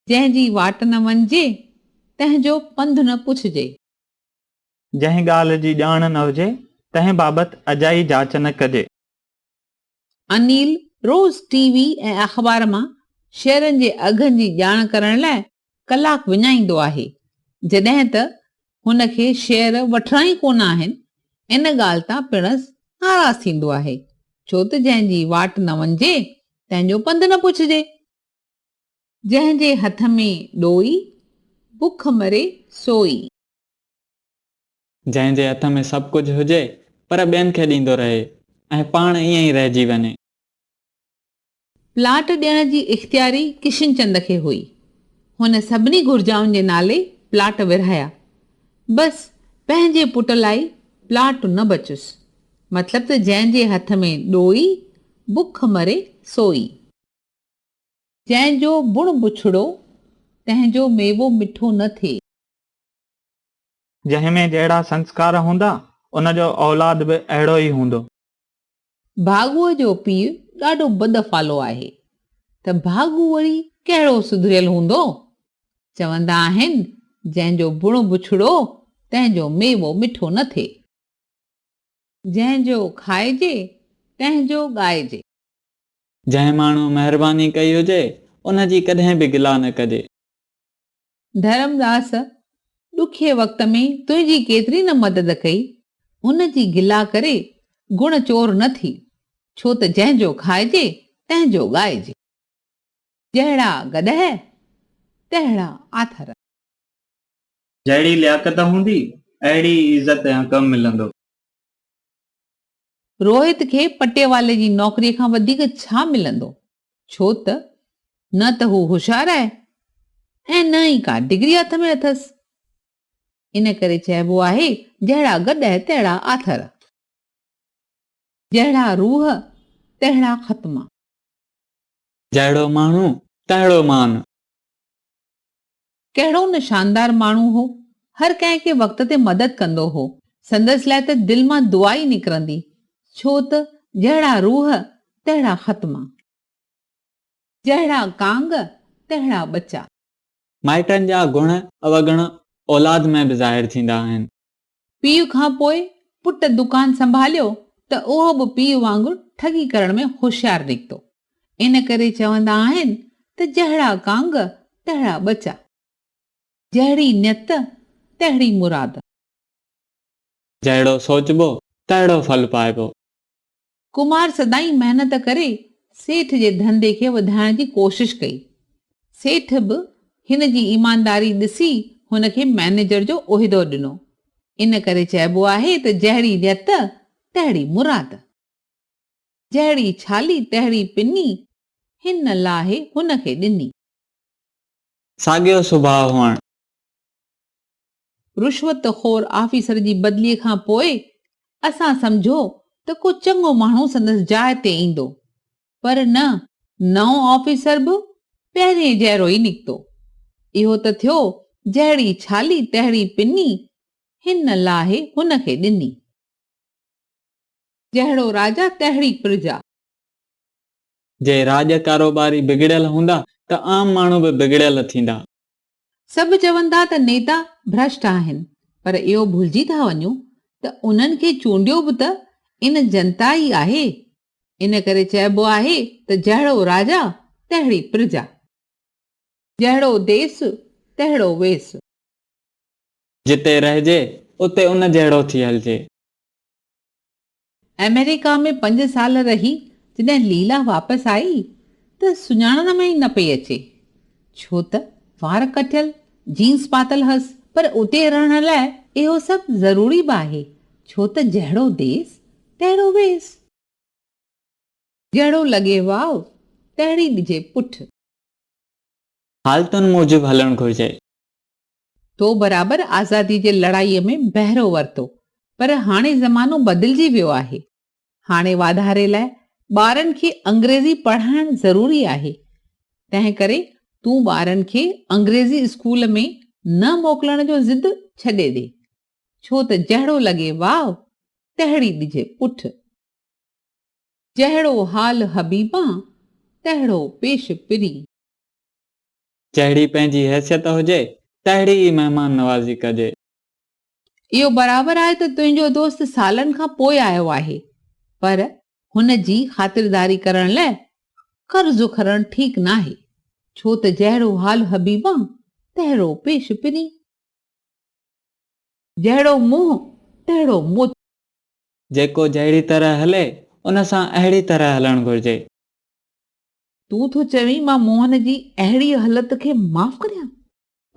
जंहिंजी वाट न वञिजे तंहिंजो पंधु न पुछिजे। जंहिं ॻाल्हि जी ॼाण न हुजे तंहिं बाबति अजाई जांच न कजे। अनिल रोज़ टीवी ऐं अख़बार मां शेयरनि जे अघनि जी ॼाण करण लाइ कलाक विञाईंदो आहे, जॾहिं त हुनखे शेयर वठणा ई कोन आहिनि। इन ॻाल्हि तां पिणस नाराज़ थींदो आहे, छो त जंहिंजी वाट न वञिजे तंहिंजो पंधु न पुछिजे। जंहिंजे हथ में ॾोई बुख मरे सोई। जंहिंजे हथ में सभु कुझु हुजे पर ॿियनि खे ॾींदो रहे ऐं पाण ईअं ई रहिजी वञे। प्लाट ॾियण जी इख़्तियारी किशन चंद खे हुई। हुन सभिनी घुर्जाउनि जे नाले प्लाट विरहाया, बसि पंहिंजे पुट लाइ प्लाट न बचुसि। मतिलब त जंहिंजे हथ में ॾोई बुख मरे सोई। जंहिंजो बुण बुछड़ो तंहिंजो मेवो मिठो न थिए। जंहिंमें जहिड़ा संस्कार हूंदा उनजो औलाद बि अहिड़ो ई हूंदो। भागुअ जो पीउ ॾाढो बदफ़ालो आहे, त भागु वरी कहिड़ो सुधरियल हूंदो। चवंदा आहिनि जंहिंजो बुण बुछड़ो तंहिंजो मेवो मिठो न थिए। जंहिंजो खाइजे तंहिंजो ॻाइजे। जंहिं माण्हू महिरबानी कई हुजे उनजी कॾहिं बि गिला न कजे। धर्मदास ॾुखिये वक़्त में तुंहिंजी केतिरी न मदद कई, उनजी गिला करे गुण चोर न थी, छो त जंहिंजो खाइजे तंहिंजो ॻाइजे। जहिड़ा गॾह तहिड़ा आथर। जहिड़ी लियाकत हूंदी अहिड़ी इज़त या कमु मिलंदो। रोहित खे पटेवाले जी नौकरीअ खां वधीक छा मिलंदो, छो त न त हू होशियारु आहे ऐं न ई का डिग्री हथ में अथसि। इन करे चइबो आहे जहिड़ा गॾह तहिड़ा आथर। जहिड़ा रूह तहिड़ा ख़त्मा। जहिड़ो माण्हू तहिड़ो मान। कहिड़ो न शानदार माण्हू हो, हर कंहिंखे वक़्त ते मदद कंदो हो। संदसि लाइ त दिलि मां दुआ ई निकिरंदी, छो त जहिड़ा रूह तहिड़ा ख़त्मा। जहिड़ा कांग तहिड़ा बचा। माइटनि जा गुण अवगुण औलाद में बि ज़ाहिर थींदा आहिनि। पीउ खां पोइ पुट दुकान संभालियो त उहो बि पीउ वांगुरु ठगी करण में होशियारु निकितो। इन करे चवंदा आहिनि त जहिड़ा कांग तहिड़ा बचा। जहिड़ी नियत तहिड़ी मुराद। जहिड़ो सोचबो तहिड़ो फल पाइबो। कुमार सदाई महिनत करे सेठ जे धंधे खे वधाइण जी कोशिश कई। सेठ बि हिन जी ईमानदारी ॾिसी हुनखे मैनेजर जो उहिदो ॾिनो। इन करे चइबो आहे त जहिड़ी नियत तहिड़ी मुराद। जहिड़ी छाली तहिड़ी पिनी हिन लाहे हुनखे ॾिनी। साॻियो सुभाउ हुअण। रुश्वतखोर आफ़ीसर जी बदलीअ खां पोइ असां सम्झो त को चङो माण्हू संदसि जाइ ते ईंदो, पर न, नओं ऑफिसर बि पहिरें जहिड़ो ई निकितो। इहो त थियो जहिड़ी छाली तहिड़ी पिनी हिन लाहे हुनखे ॾिनी। जहिड़ो राजा तहिड़ी प्रजा। जे राज कारोबारी बिगड़ियल हूंदा त आम माण्हू बि बिगड़ियल थींदा। सभु चवंदा त नेता भ्रष्ट आहिनि, पर इहो भुलिजी था वञो त उन्हनि खे चूंडियो बि त इन जनता ई आहे। इन करे चइबो आहे त जहिड़ो राजा तहिड़ी प्रजा। जहिड़ो देस तहिड़ो वेस। जिते रहिजे उते उन जहिड़ो थी हलिजे। अमेरिका में 5 साल रही जॾहिं लीला वापसि आई त सुञाणण में ई न पई अचे, छो त वार कटियल जींस पातल हुअसि। पर उते रहण लाइ इहो सभु ज़रूरी बि आहे, छो त जहिड़ो देस तहिड़ो वेस। जहिड़ो लॻे वाव तहिड़ी ॾिजे पुठ। हालतुनि मूजिबि हलणु घुरिजे। तो बराबरि आज़ादी जे लड़ाईअ में बहिरो वरितो, पर हाणे ज़मानो बदिलजी वियो आहे। हाणे वाधारे लाइ ॿारनि खे अंग्रेज़ी पढ़ाइण ज़रूरी आहे। तंहिं करे तूं ॿारनि खे अंग्रेज़ी स्कूल में न मोकिलण जो ज़िद छॾे ॾे, छो त जहिड़ो लॻे वाव तहिड़ी ॾिजे पुठ। जहिड़ो हाल हबीबा तहिड़ो पेश पिरी। जहिड़ी पंहिंजी हैसियत हुजे तहिड़ी ई महिमान नवाज़ी कजे। इहो बराबरि आहे त तुंहिंजो दोस्त सालनि खां पोइ आयो आहे, पर हुन जी ख़ातिरदारी करण लाइ कर्ज़ु खणणु ठीकु न आहे, छो त जहिड़ो हाल हबीबा तहिड़ो पेश पिनी, जहिड़ो मुंहुं तहिड़ो मुंहुं। जेको जहिड़ी तरह हले उन सां अहिड़ी तरह हलणु घुरिजे। तूं थो चवीं मां मोहन जी अहिड़ी हालत खे माफ़ करियां,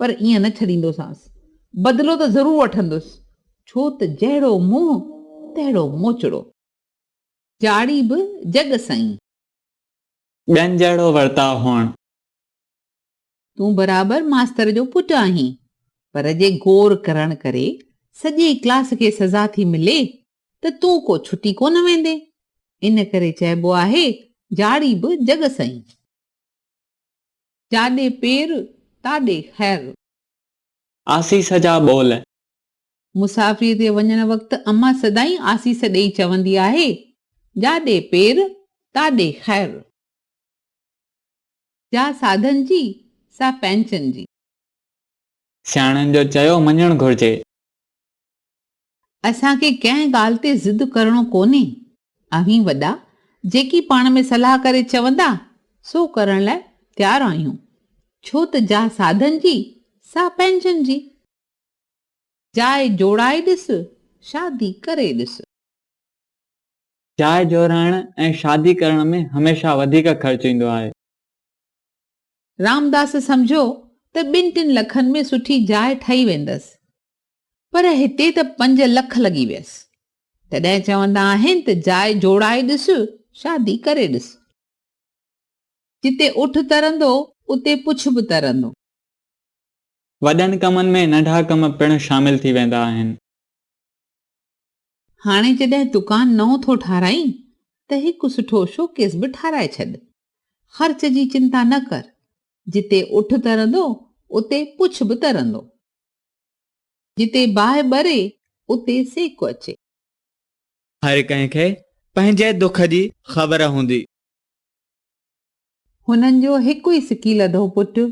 पर ईअं न छॾींदोसांसि, बदिलो त ज़रूरु वठंदुसि, छो त जहिड़ो मुंहुं तहिड़ो मोचड़ो, जाड़ी बि जग साईं। ॿियनि जहिड़ो वर्ताव हुअणु। तूं बराबरि मास्तर जो पुटु आहीं, पर जे गौर करण करे सॼे क्लास खे सज़ा थी मिले त तूं को छुटी कोन वेंदे, इन करे चइबो आहे जाड़ी बि जग साईं। जाॾे पेर ताॾे ख़ैर। आसीस जा ॿोल। मुसाफ़िरीअ ते वञण वक़्तु अम्मा सदाई आसीस ॾेई चवंदी आहे, जाॾे पेर ताॾे ख़ैर। जा साधन जी सा पैंचन जी। सियाणनि जो चयो मञणु घुरिजे। असांखे कंहिं ॻाल्हि ते ज़िद करणो कोन्हे, अहीं वॾा जेकी पाण में सलाह करे चवंदा सो करण लाइ तयारु आहियूं, छो त जा साधन जी सा पैंचन जी। जाइ जोड़ाए ॾिस शादी करे ॾिस। जाइ जोड़ाइण ऐं शादी करण में हमेशा वधीक ख़र्च ईंदो आहे। रामदास सम्झो त 2-3 लखनि में सुठी जाइ ठही वेंदसि, पर हिते त 5 लख लॻी वियसि, तॾहिं चवंदा आहिनि त जाइ जोड़ाए ॾिस शादी करे ॾिस। जिते उठ तरंदो उते पुछ बि तरंदो। वॾनि कमनि में नंढा कम पिणु शामिल थी वेंदा आहिनि। हाणे जॾहिं दुकान नओं थो ठाराईं त हिकु सुठो शोकेस बि ठाराए छॾ, ख़र्च जी चिंता न कर, जिते उठ तरंदो उते पुछ बि तरंदो, जिते बाहि ॿरे उते सेक अचे। हर कंहिंखे पंहिंजे दुख जी ख़बर हूंदी। हुननि जो हिकु ई सिकी लधो पुटु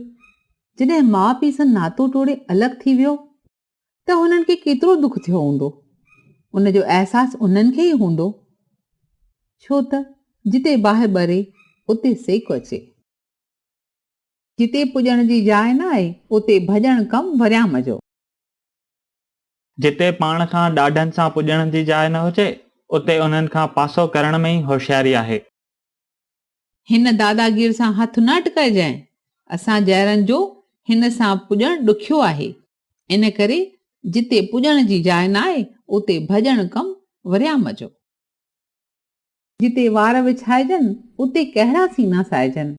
जॾहिं माउ पीउ सां नातो टोड़े अलॻि थी वियो त हुननि खे केतिरो दुख थियो हूंदो, उनजो अहसासु उन्हनि खे ई हूंदो, छो त जिते बाहि ॿरे उते सेक अचे, जिते पुॼण जी जाइ न आहे उते भॼण कम वरियाम जो। जिते पाण खां ॾाढनि सां पुॼण जी जाइ न हुजे उते उन्हनि खां पासो करण में ई होशियारी आहे। हिन दादागीर सां हथ न अटकाइजांइ, असां जहिड़नि जो हिन सां पुॼण ॾुखियो आहे, इन करे जिते पुॼण जी जाइ न आहे उते भॼण कम वरियाम जो। जिते वार विछाइजनि उते कहिड़ा सीना साइजनि।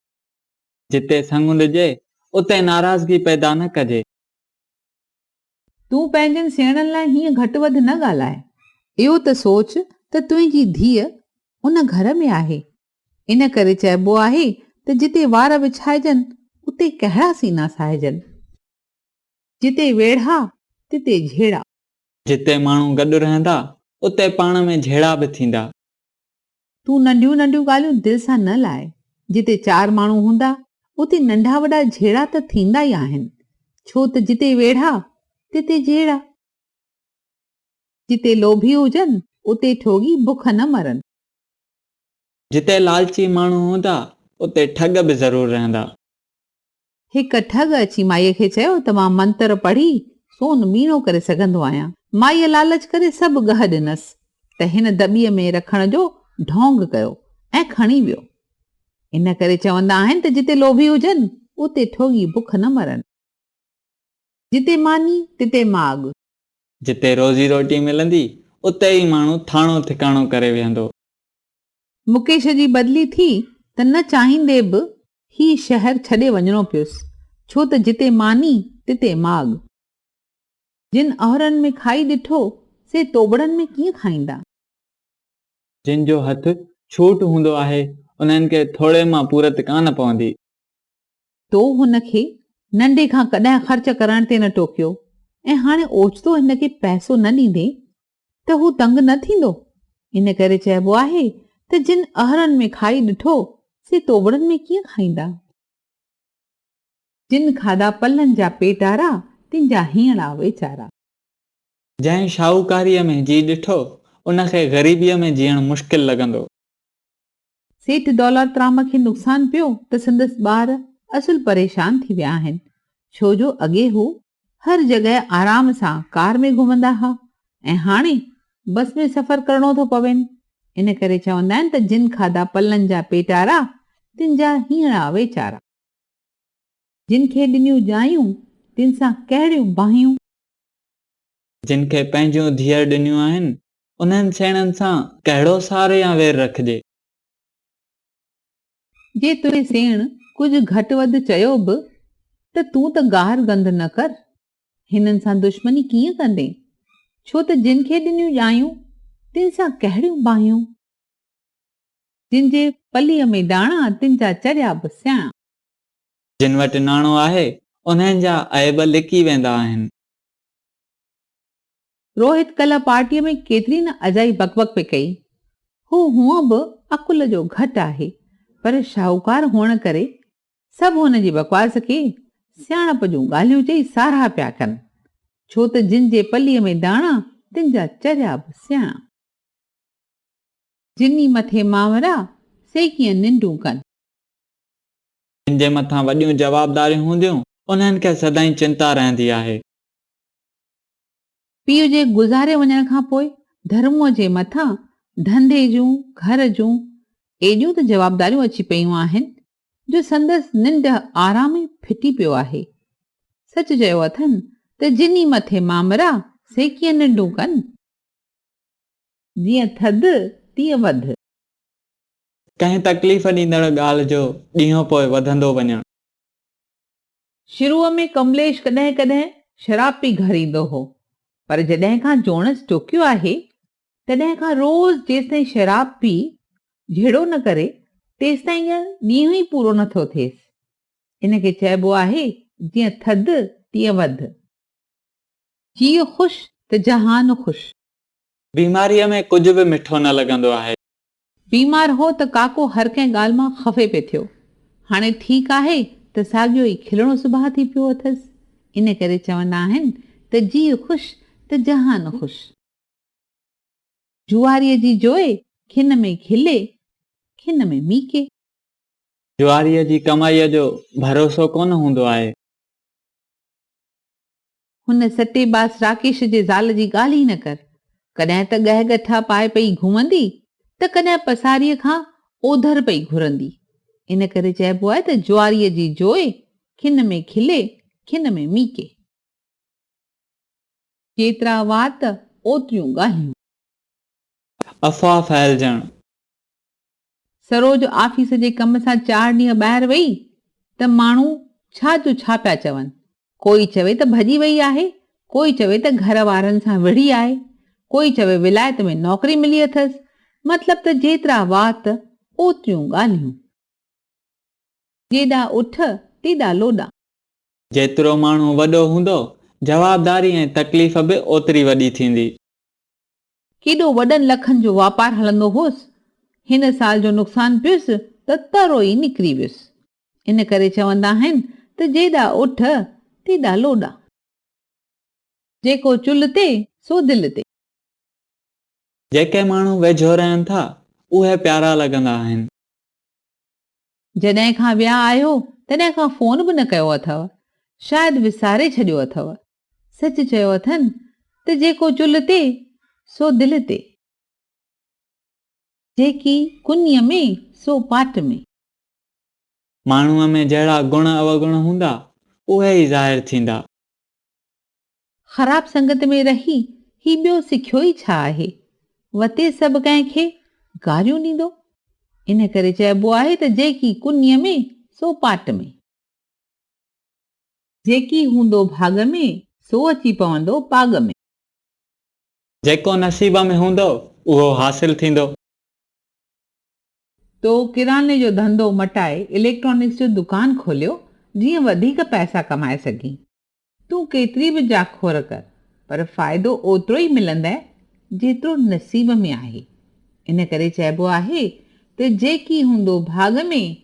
जिते संग ॾिजे उते नाराज़गी पैदा न कजे। तूं पंहिंजनि सेणनि लाइ हीअं घटि वधि न ॻाल्हाए, इहो त सोच त तुंहिंजी धीअ उन घर में आहे, इन करे चइबो आहे त जिते वार विछाइजनि उते कहिड़ा सीना साइजनि। जिते वेढ़ा तिते झेड़ा। जिते माण्हू गॾु रहंदा उते पाण में झेड़ा बि थींदा। तूं नंढियूं नंढियूं ॻाल्हियूं दिलि सां न लाए, जिते 4 माण्हू हूंदा उते नंढा वॾा झेड़ा त थींदा ई आहिनि, छो त जिते वेढ़ा तिते झेड़ा। जिते लोभी हुजनि उते ठोगी बुख न मरनि। जिते लालची माण्हू हूंदा उते ठग बि ज़रूरु रहंदा। हिकु ठग अची माईअ खे चयो त मां मंत्र पढ़ी सोन मीणो करे सघंदो आहियां। माईअ लालच करे सभु गह ॾिनसि त हिन दॿीअ में रखण जो ढोंग कयो ऐं खणी वियो। इन करे चवंदा आहिनि त जिते लोभी हुजनि उते ठोगी बुख न मरनि। जिते मानी तिते माॻ। जिते रोज़ी रोटी मिलंदी उते ई माण्हू थाणो ठिकाणो करे वेहंदो। मुकेश जी बदली थी त न चाहींदे बि ही शहर छॾे वञणो पियुसि, छो त जिते मानी तिते माॻ। जिन अहरनि में खाई ॾिठो से तोबड़नि में कीअं खाईंदा। जिन जो हथ छूट हूंदो आहे उन्हनि खे थोरे मां पूरत कान पवंदी। तो हुनखे नंढे खां कॾहिं ख़र्च करण ते न टोकियो ऐं हाणे ओचितो हिन खे पैसो न ॾींदे त हू तंग न थींदो। इन करे चइबो आहे त जिन अहरनि में खाई ॾिठो से तोबड़नि में कीअं खाईंदा। जिन खाधा पलनि जा पेटारा तिन जा हीअड़ा वेचारा। जंहिं शाहूकारीअ में जी ॾिठो उनखे ग़रीबीअ में जीअण मुश्किल लॻंदो। सेठ दौलत राम खे नुक़सान पियो त संदसि ॿार असुल परेशान थी विया आहिनि, छो जो अॻे हू हर जॻह आराम सां कार में घुमंदा हुआ ऐं हाणे बस में सफ़र करणो थो पवेनि। इन करे चवंदा आहिनि त जिन खाधा पलनि जा पेटारा तिन जा हीअड़ा वेचारा। जिन खे ॾिनियूं जायूं तिन सां कहिड़ियूं बाहियूं। जिन खे पंहिंजूं धीअर ॾिनियूं आहिनि उन्हनि सेणनि सां कहिड़ो सार या वेर रखिजे। जे तुंहिंजे सेण कुझु घटि वधि चयो बि त तूं त गार गंद न कर, हिननि सां दुश्मनी कीअं कंदे, छो त जिन खे ॾिनियूं ॼायूं तिन सां कहिड़ियूं बाहियूं। जिन जे पलीअ में दाणा तिन जा चरिया बि सियाणा। जिन वटि नाणो आहे उन्हनि जा ऐब लिकी वेंदा आहिनि। रोहित कल्ह पार्टीअ में केतिरी न अजाई बकबक पे कई। हू हूअं बि अकुल जो घटि आहे, पर शाहूकार हुअण करे सभु हुन जी बकवास खे सियाणप जूं ॻाल्हियूं चई साराह पिया कनि, छो त जिन जे पलीअ में दाणा तिन जा चरिया बि सियाणा। जिनी मथे मावरा से कीअं निंडूं कनि। जिन जे मथां वॾियूं जवाबदारियूं हूंदियूं उन्हनि खे सदाईं चिंता रहंदी आहे। पीउ जे गुज़ारे वञण खां पोइ धर्मूअ जे मथां धंधे जूं घर जूं एॾियूं त जवाबदारियूं अची पयूं आहिनि जो संदसि निंड आराम ई फिटी पियो आहे। सच चयो अथनि त जिनी मथे मामरा से कीअं निंडूं कनि। जीअं थधि तीअं वधि। कंहिं तकलीफ़ ॾींदड़ ॻाल्हि जो ॾींहों पोइ वधंदो वञणु। शुरूअ में कमलेश कॾहिं कॾहिं शराब पी घर ईंदो हो, पर जॾहिं खां जोनस टोकियो आहे तॾहिं खां रोज़ जेसिताईं शराब पी झेड़ो न करे तेसिताईं ॾींहुं ई पूरो नथो थिएसि। इन खे चइबो आहे जीअं थधि तीअं वधि। जीउ ख़ुशि त जहान ख़ुशि। बीमारीअ में कुझु बि मिठो न लॻंदो आहे। बीमार हो त काको हर कंहिं ॻाल्हि मां खफ़े पिए थियो, हाणे ठीकु आहे त साॻियो ई खिलणो सुभाउ थी पियो अथसि। इन करे चवंदा आहिनि त जीउ ख़ुशि त जहान ख़ुशि। जुआरीअ जी जोए खिन में खिले खिन में मीके। जुआरीअ जी कमाईअ जो भरोसो कोन हूंदो आहे। हुन सटेबाज़ राकेश जे ज़ाल जी ॻाल्हि ई न कर, कॾहिं त गह गठा पाए पई घुमंदी त कॾहिं पसारीअ खां ओधर पई घुरंदी। इन करे चइबो आहे त जुआरीअ जी जोए खिन में खिले खिन में मीके। जेतिरा वात ओतिरियूं ॻाल्हियूं। अफ़वाह फैलजणु। सरोज ऑफिस जे कम सां 4 ॾींहं ॿाहिरि वई त माण्हू छा जो छा पिया चवनि। कोई चवे त भॼी वई आहे, कोई चवे त घर वारनि सां विढ़ी आहे, कोई चवे विलायत में नौकरी मिली अथसि। मतिलब त जेतिरा वात ओतिरियूं ॻाल्हियूं। जेॾा उठ तेॾा लोॾा। जेतिरो माण्हू वॾो हूंदो जवाबदारी ऐं तकलीफ़ बि ओतिरी वॾी थींदी। केॾो वॾनि लखनि जो वापारु हलंदो होसि, हिन साल जो नुक़सान पियुसि त तरो ई निकिरी वियुसि। इन करे चवंदा आहिनि त जेॾा उठ तेॾा लोॾा। जेको चुल्हि ते सो दिलि ते। जेके माण्हू वेझो रहनि था उहे प्यारा लॻंदा आहिनि। जॾहिं खां विया आहियो तॾहिं खां फोन बि न कयो अथव, शायदि विसारे छॾियो अथव। सच चयो अथनि त जेको चुल्हि ते सो दिलि ते। जेकी कुन्नीअ में सो पाट में। माण्हूअ में जहिड़ा गुण अवगुण हूंदा उहे ई ज़ाहिर थींदा। ख़राब संगत में रही ही ॿियो सिखियो ई छा आहे, वते सभु कंहिंखे गारियूं ॾींदो। इन करे चइबो आहे त जेकी कुन्नीअ में सो पाट में। जेकी हूंदो भाग में सो अची पवंदो पाग में। जेको नसीब में हूंदो उहो हासिल थींदो। तो किराने जो धंधो मटाए इलेक्ट्रॉनिक्स जो दुकान खोलियो जीअं वधीक पैसा कमाए सघीं। तूं केतिरी बि जाखोर कर, पर फ़ाइदो ओतिरो ई मिलंदइ जेतिरो नसीब में आहे। इन करे चइबो आहे त जेकी हूंदो भाग में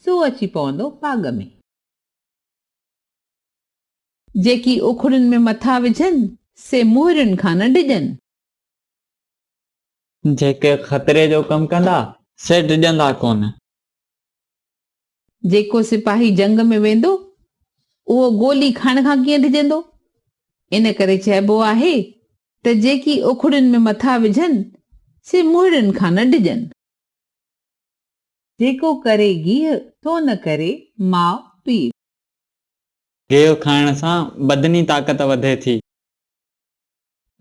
सो अची पवंदो पाग में। जेकी उखड़ियुनि में मथा विझनि से मुहरियुनि खां न डिॼनि। जेके ख़तरे जो कमु कंदा से डिॼंदा कोन। जेको सिपाही जंग में वेंदो उहो गोली खाइण खां कीअं डिॼंदो। इन करे चइबो आहे त जेकी उखड़ियुनि में मथा विझनि से मुहरियुनि खां न डिॼनि। जेको करे गीह सो न करे माउ पीउ। गेहूं खाइण सां बदनी ताक़त वधे थी।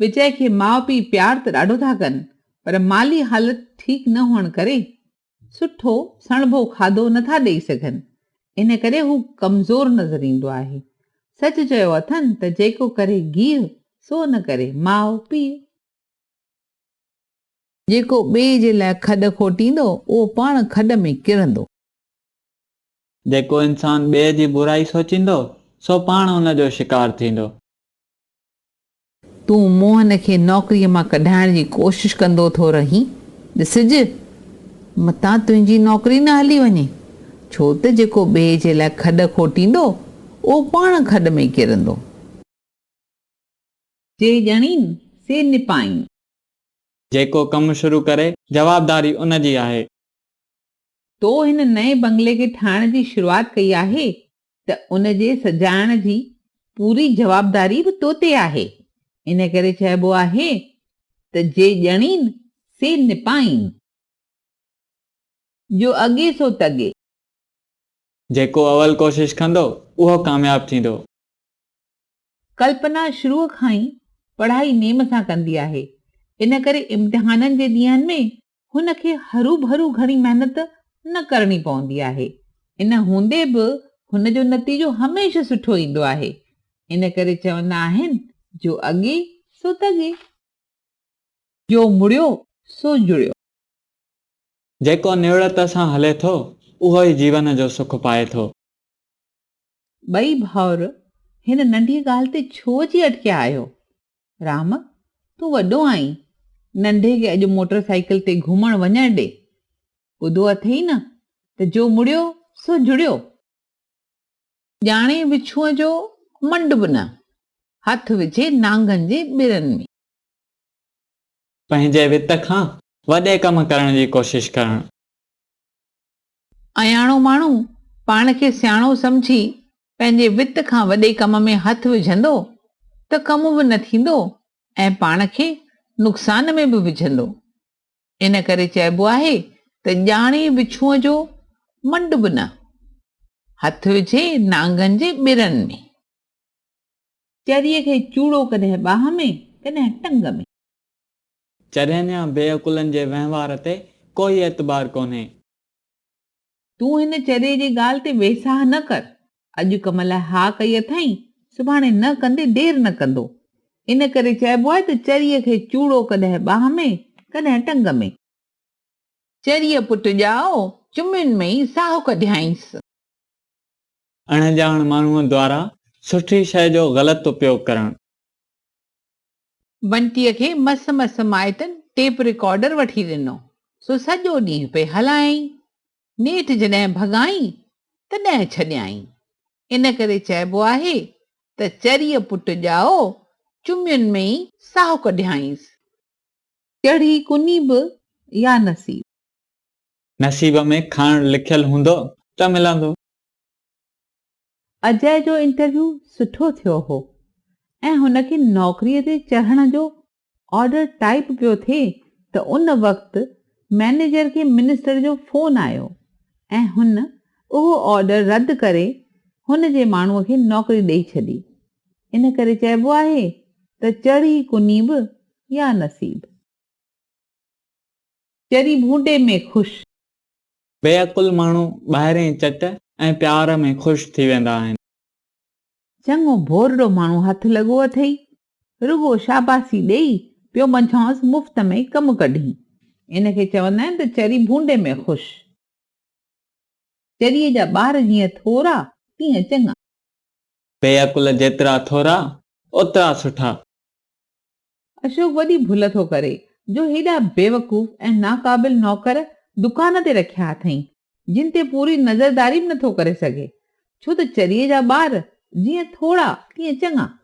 विजय खे माउ पीउ प्यार त ॾाढो था कनि, पर माली हालत ठीकु न हुअण करे सुठो सणभो खाधो नथा ॾेई सघनि। इन करे हू कमज़ोर नज़र ईंदो आहे। सच चयो अथनि त जेको करे गीह सो न करे माउ पीउ। जेको ॿिए जे लाइ खॾ खोटींदो उहो पाण खॾ में किरंदो। जेको इंसान ॿिए जी बुराई सोचींदो सो पाण हुन जो शिकार थींदो। तूं मोहन खे नौकरीअ मां कढाइण जी कोशिश कंदो थो रहीं। ॾिसज मतां तुंहिंजी नौकरी न हली वञे, छो त जेको ॿिए जे लाइ खॾ खोटींदो उहो पाण खॾ में किरंदो। जे ॼणीनि से निपाईनि। जेको कमु शुरू करे जवाबदारी उन जी आहे। तो हिन नए बंगले खे ठाहिण जी शुरूआत कई आहे त उन जे सजाइण जी पूरी जवाबदारी बि तो ते आहे। इन करे चइबो आहे त जे ॼणीनि से निपाईनि। जो अॻे सो तॻे। जेको अवल कोशिश कंदो उहो कामयाब थींदो। कल्पना शुरूअ खां ई पढ़ाई नेम सां कंदी आहे। इन करे इम्तिहाननि जे ॾींहंनि में हुन खे हरू भरू घणी महिनत न करणी पवंदी आहे। इन हूंदे बि हुन जो नतीजो हमेशह सुठो ईंदो आहे। इन करे चवंदा आहिनि जो अॻे सो तॻे। जो मुड़ियो सो जुड़ियो। जेको निवड़त सां हले थो उहो ई जीवन जो सुख पाए थो। ॿई भाउर हिन नंढी ॻाल्हि ते छो अची अटकिया आहियो। राम तूं वॾो आहीं, नंढे खे अॼु मोटरसाइकिल ते घुमण वञण ॾे। ॿुधो अथई न त जो मुड़ियो सो जुड़ियो। ॼाणे विछूअ जो मंड बि न, हथ विझे नांगनि जे ॿिरनि में। पंहिंजे वित खां वॾे कम करण जी कोशिश करणु। अयाणो माण्हू पाण खे सियाणो सम्झी पंहिंजे वित खां वॾे कम में हथ विझंदो त कम बि न थींदो ऐं पाण खे नुक़सान में बि विझंदो। इन करे चइबो आहे त ॼाणे विछूअ जो मंड बि न, हथ विझे नांगनि जे ॿिरनि में। चरीअ खे चूड़ो कॾहिं ॿाह में कॾहिं टंग में। चरियनि या बेअकुलनि जे वहिंवार ते कोई एतबार कोन्हे। तूं हिन चरे जी ॻाल्हि ते वेसाह न कर। अॼु कम लाइ हा कई अथई, सुभाणे न कंदे देर न कंदो। इन करे चइबो आहे त चरीअ खे चूड़ो कॾहिं ॿाह में कॾहिं टंग में। चरीअ पुट ॼाओ चुमियुनि में ई साहु कढियाईंसि। अणॼाण माण्हूअ द्वारा सुठी शइ जो ग़लति उपयोग करणु। बंटीअ खे मस मस माइटनि टेप रिकॉर्डर वठी ॾिनो, सो सॼो ॾींहुं पे हलायईं। नेठ जॾहिं भॻाई तॾहिं छॾियाईं। इन करे चइबो आहे त चरीअ पुट ॼाओ चुमियुनि में ई साहु कढियाईंसि। चढ़ी कुनी बि या नसीब। नसीब में खाइण लिखियल हूंदो त मिलंदो। अजय जो इंटरव्यू सुठो थियो हो ऐं हुनखे नौकरीअ ते चढ़ण जो ऑर्डर टाइप पियो थिए त उन वक़्तु मैनेजर खे मिनिस्टर जो फोन आयो ऐं हुन उहो ऑर्डर रद्द करे हुन जे माण्हूअ खे नौकरी ॾेई छॾी। इन करे चइबो आहे त चढ़ी कुनी बि या नसीब। चरी भूंडे में ख़ुशि। बेअकुल माण्हू ॿाहिरीं चट ऐं प्यार में ख़ुशि थी वेंदा आहिनि। चङो भोरड़ो माण्हू हथ लॻो अथई, रुगो शाबासी ॾेई पियो मंझांसि मुफ़्त में कमु कढी। इन खे चवंदा आहिनि त चरी भूंडे में ख़ुशि। चरीअ जा ॿार जीअं थोरा तीअं चङा। बेअकुल जेतिरा थोरा ओतिरा सुठा। अशोक वॾी भुल थो करे जो हेॾा बेवकूफ़ ऐं नाक़ाबिल नौकर दुकान ते रखिया अथई जिन ते पूरी नज़रदारी बि नथो करे सघे, छो त चरीअ जा ॿार जीअं थोड़ा तीअं चङा।